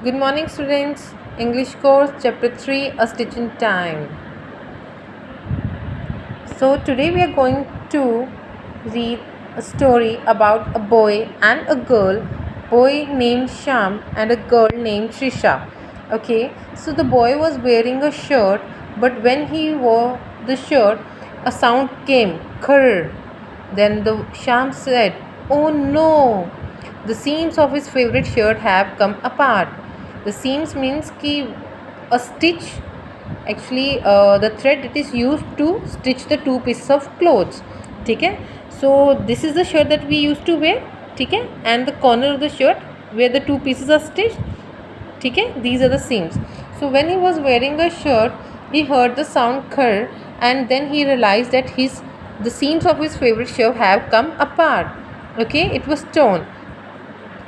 Good morning, students. English course, chapter 3, A Stitch in Time. So, today we are going to read a story about a boy and a girl, boy named Sham and a girl named Trisha. Okay, so the boy was wearing a shirt, but when he wore the shirt, a sound came, khurr. Then the Sham said, "Oh no! The seams of his favorite shirt have come apart." The seams means कि a stitch, actually the thread it is used to stitch the two pieces of clothes. ठीक है, so this is the shirt that we used to wear. ठीक है, and the corner of the shirt where the two pieces are stitched. ठीक है, these are the seams. So when he was wearing a shirt, he heard the sound khur, and then he realized that the seams of his favorite shirt have come apart. Okay, it was torn.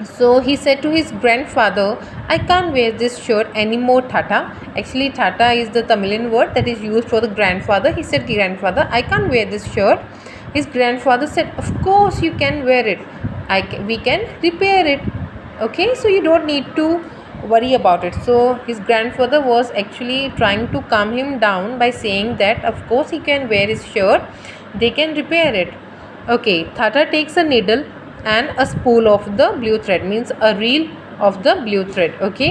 So he said to his grandfather, "I can't wear this shirt anymore, Tata." Actually, Tata is the Tamilian word that is used for the grandfather. He said, "Grandfather, I can't wear this shirt." His grandfather said, "Of course you can wear it. We can repair it. Okay, so you don't need to worry about it." So his grandfather was actually trying to calm him down by saying that of course he can wear his shirt. They can repair it. Okay, Tata takes a needle and a spool of the blue thread, means a reel of the blue thread. Okay,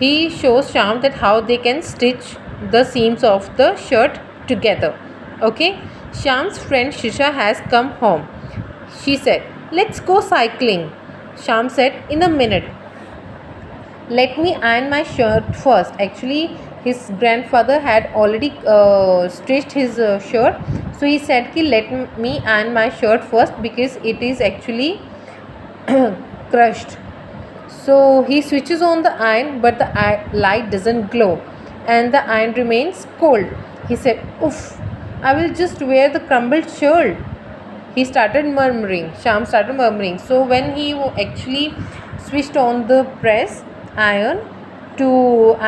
he shows Sham that how they can stitch the seams of the shirt together. Okay, Sham's friend Shisha has come home. She said, "Let's go cycling." Sham said, "In a minute. Let me iron my shirt first." Actually, his grandfather had already stitched his shirt, so he said ki let me iron my shirt first because it is actually crushed. So he switches on the iron, but the light doesn't glow and the iron remains cold. He said, "Oof, I will just wear the crumbled shirt." He started murmuring. Sham started murmuring. So when he actually switched on the press iron to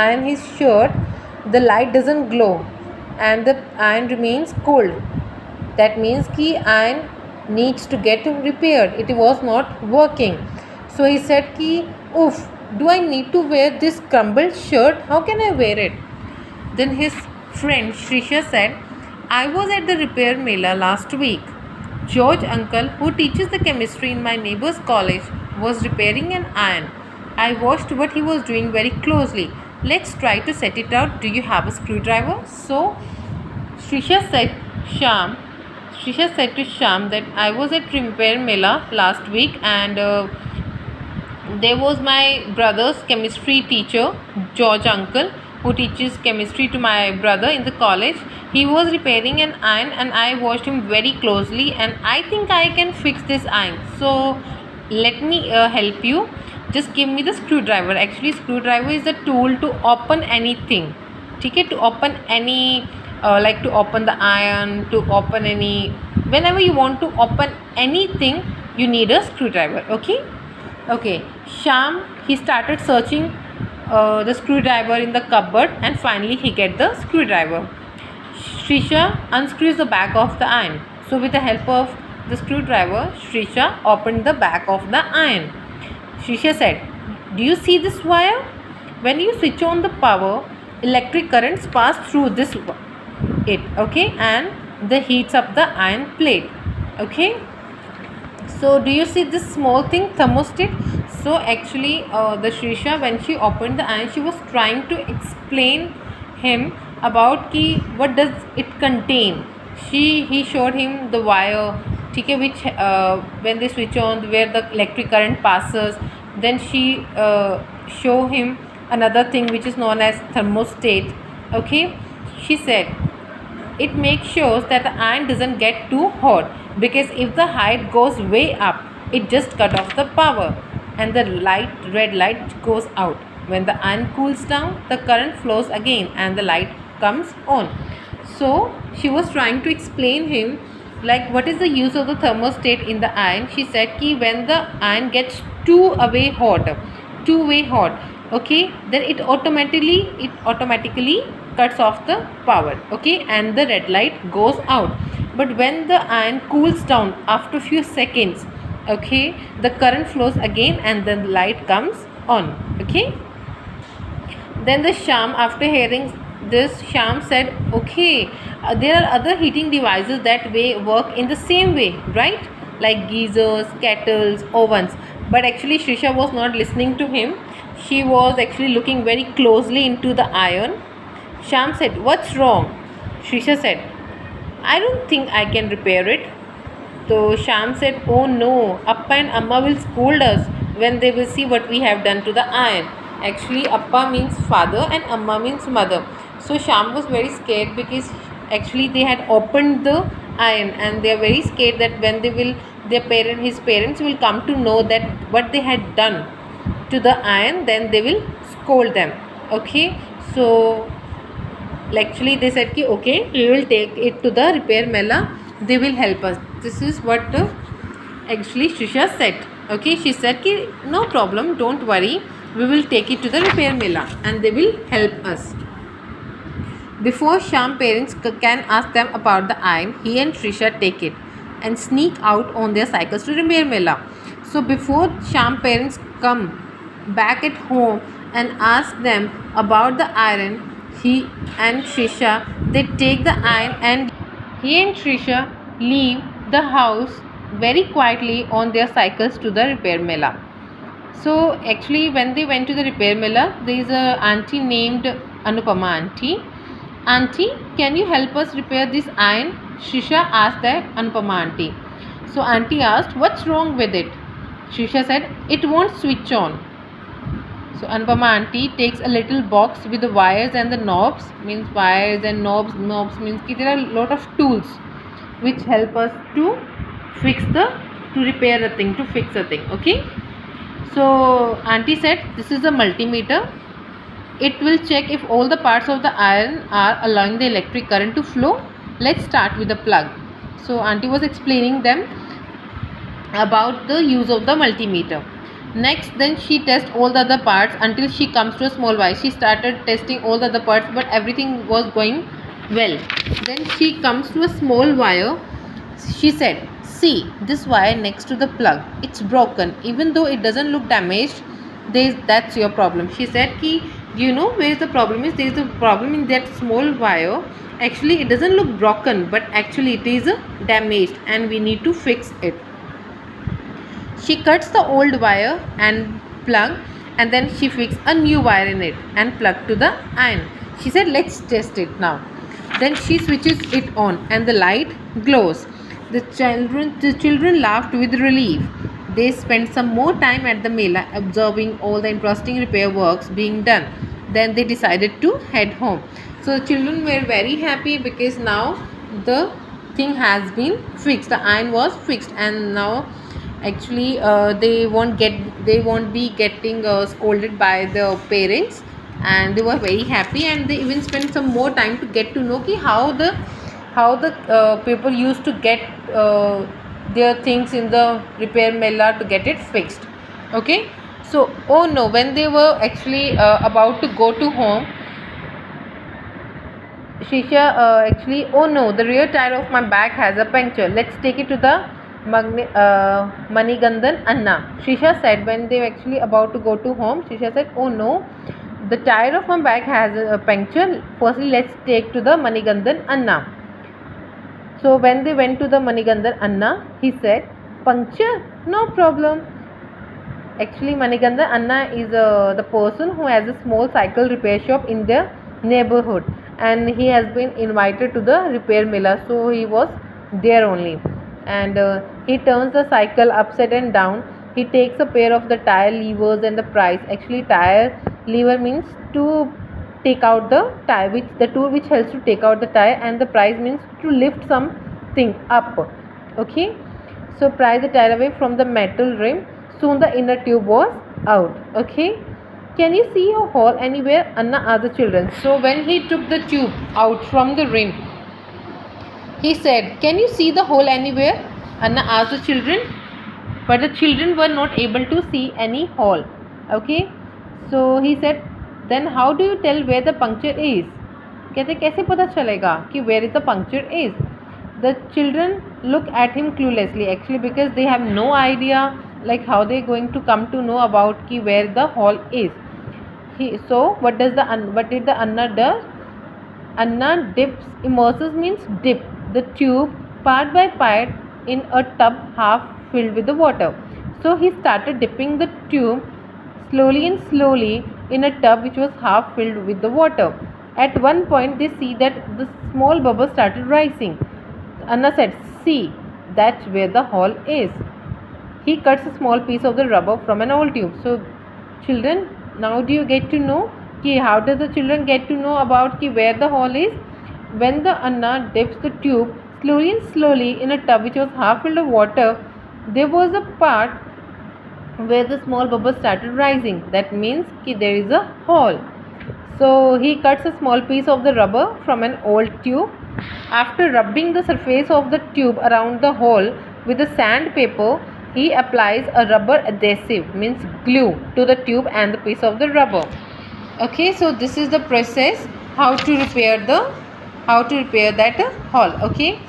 iron his shirt, the light doesn't glow and the iron remains cold. That means कि iron needs to get repaired. It was not working. So he said कि oof, do I need to wear this crumbled shirt? How can I wear it? Then his friend Shrisha said, "I was at the repair mela last week. George uncle, who teaches the chemistry in my neighbor's college, was repairing an iron. I watched what he was doing very closely. Let's try to set it out. Do you have a screwdriver?" So Shrisha said to Sham that I was at repair mela last week and there was my brother's chemistry teacher, George uncle, who teaches chemistry to my brother in the college. He was repairing an iron and I watched him very closely and I think I can fix this iron. So let me help you. Just give me the screwdriver. Actually, screwdriver is the tool to open anything. ठीक है, to open any like to open the iron, to open any, whenever you want to open anything, you need a screwdriver. Okay, Sham, he started searching the screwdriver in the cupboard and finally he get the screwdriver. Shrisha unscrews the back of the iron. So with the help of the screwdriver, Shrisha opened the back of the iron. Shrisha said, "Do you see this wire? When you switch on the power, electric currents pass through it, okay, and the heats up the iron plate. Okay, so do you see this small thing, thermostat?" So actually the Shrisha, when she opened the iron, she was trying to explain him about ki what does it contain. He showed him the wire, ठीक है, which when they switch on, where the electric current passes. Then she show him another thing which is known as thermostat. Okay, she said it makes sure that the iron doesn't get too hot, because if the height goes way up, it just cut off the power and the red light goes out. When the iron cools down, the current flows again and the light comes on. So she was trying to explain him like what is the use of the thermostat in the iron. She said ki when the iron gets two-way hot, okay, then it automatically cuts off the power, okay, and the red light goes out. But when the iron cools down after few seconds, okay, the current flows again and then the light comes on. Okay, Then the Sham, after hearing this, Sham said, okay, there are other heating devices that work in the same way, right? Like geysers, kettles, ovens. But actually Shrisha was not listening to him. She was actually looking very closely into the iron. Sham said, what's wrong? Shrisha said, I don't think I can repair it. So Sham said, oh no, Appa and Amma will scold us when they will see what we have done to the iron. Actually, Appa means father and Amma means mother. So Sham was very scared because actually they had opened the iron and they are very scared that when his parents will come to know that what they had done to the iron, then they will scold them. Okay, so actually they said ki okay, we will take it to the repair mela, they will help us. This is what actually Shrisha said. Okay, she said ki no problem, don't worry, we will take it to the repair mela and they will help us. Before Sham parents can ask them about the iron, he and Shrisha take it and sneak out on their cycles to repair mela. So before Sham parents come back at home and ask them about the iron, he and Shrisha, they take the iron and he and Shrisha leave the house very quietly on their cycles to the repair mela. So actually when they went to the repair mela, there is a auntie named Anupama auntie. Auntie, can you help us repair this iron? Shrisha asked the Anupama auntie. So auntie asked, what's wrong with it? Shrisha said, it won't switch on. So Anupama auntie takes a little box with the wires and the knobs, means wires and knobs means there are a lot of tools which help us to repair a thing, to fix a thing. Okay, so auntie said, this is a multimeter. It will check if all the parts of the iron are allowing the electric current to flow. Let's start with the plug. So auntie was explaining them about the use of the multimeter. Next, then she tests all the other parts until she comes to a small wire. She started testing all the other parts, but everything was going well. Then she comes to a small wire. She said, see, this wire next to the plug, it's broken. Even though it doesn't look damaged, that's your problem. She said, do you know where the problem is? There is a problem in that small wire. Actually, it doesn't look broken, but actually it is damaged and we need to fix it. She cuts the old wire and plug, and then she fixed a new wire in it and plugged to the iron. She said, let's test it now. Then she switches it on and the light glows. The children laughed with relief. They spent some more time at the mela observing all the interesting repair works being done. Then they decided to head home. So the children were very happy because now the thing has been fixed. The iron was fixed, and now actually they won't be getting scolded by the parents, and they were very happy, and they even spent some more time to get to know how the people used to get their things in the repair mela to get it fixed. Okay, so oh no, when they were actually about to go to home, Shisha actually, oh no, the rear tire of my bike has a puncture, let's take it to the Manigandan Anna. Shisha said when they were actually about to go to home, Shisha said, oh no, the tire of my bike has a puncture, firstly let's take to the Manigandan Anna. So when they went to the Manigandan Anna, he said, puncture? No problem. Actually Manigandan Anna is the person who has a small cycle repair shop in their neighborhood, and he has been invited to the repair mela, so he was there only. And he turns the cycle upside and down. He takes a pair of the tire levers and the price. Actually tire lever means to take out the tire, which the tool which helps to take out the tire, and the price means to lift something up. Okay, so pry the tire away from the metal rim. Soon the inner tube was out. Okay, can you see a hole anywhere? Anna asked the children. So when he took the tube out from the rim, he said, can you see the hole anywhere? Anna asked the children, but the children were not able to see any hole. Okay, so he said, then how do you tell where the puncture is? कहते कैसे पता चलेगा कि where is the puncture is? The children look at him cluelessly, actually, because they have no idea like how they are going to come to know about कि where the hole is. what did the Anna does? Anna immerses means dip the tube part by part in a tub half filled with the water. So he started dipping the tube slowly and slowly in a tub which was half filled with the water. At one point they see that the small bubble started rising. Anna said, "See, that's where the hole is." He cuts a small piece of the rubber from an old tube. So children, now do you get to know how does the children get to know about where the hole is? When the Anna dips the tube slowly in a tub which was half filled of water, there was a part where the small bubbles started rising. That means there is a hole. So he cuts a small piece of the rubber from an old tube. After rubbing the surface of the tube around the hole with a sandpaper, he applies a rubber adhesive, means glue, to the tube and the piece of the rubber. Okay, so this is the process how to repair that hole. Okay,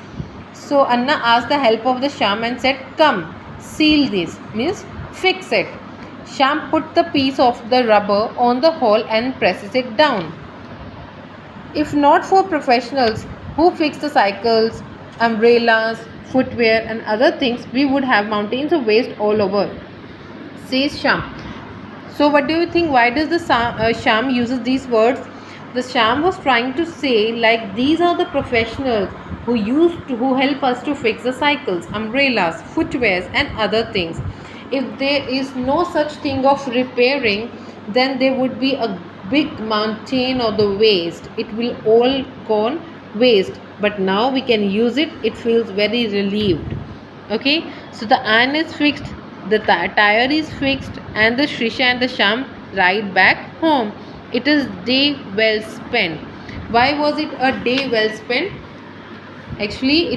so Anna asked the help of the Sham and said, "Come, seal this," means fix it. Sham put the piece of the rubber on the hole and presses it down. If not for professionals who fix the cycles, umbrellas, footwear and other things, we would have mountains of waste all over, says Sham. So what do you think? Why does the Sham uses these words? The Sham was trying to say like these are the professionals who help us to fix the cycles, umbrellas, footwears and other things. If there is no such thing of repairing, then there would be a big mountain of the waste. It will all gone waste. But now we can use it. It feels very relieved. Okay, so the iron is fixed, the tire is fixed, and the Shrisha and the Sham ride back home. It is day well spent. Why was it a day well spent? Actually,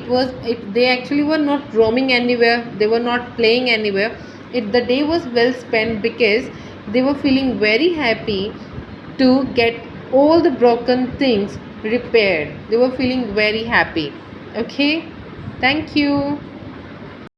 they actually were not roaming anywhere. They were not playing anywhere. The day was well spent because they were feeling very happy to get all the broken things repaired. They were feeling very happy. Okay, thank you.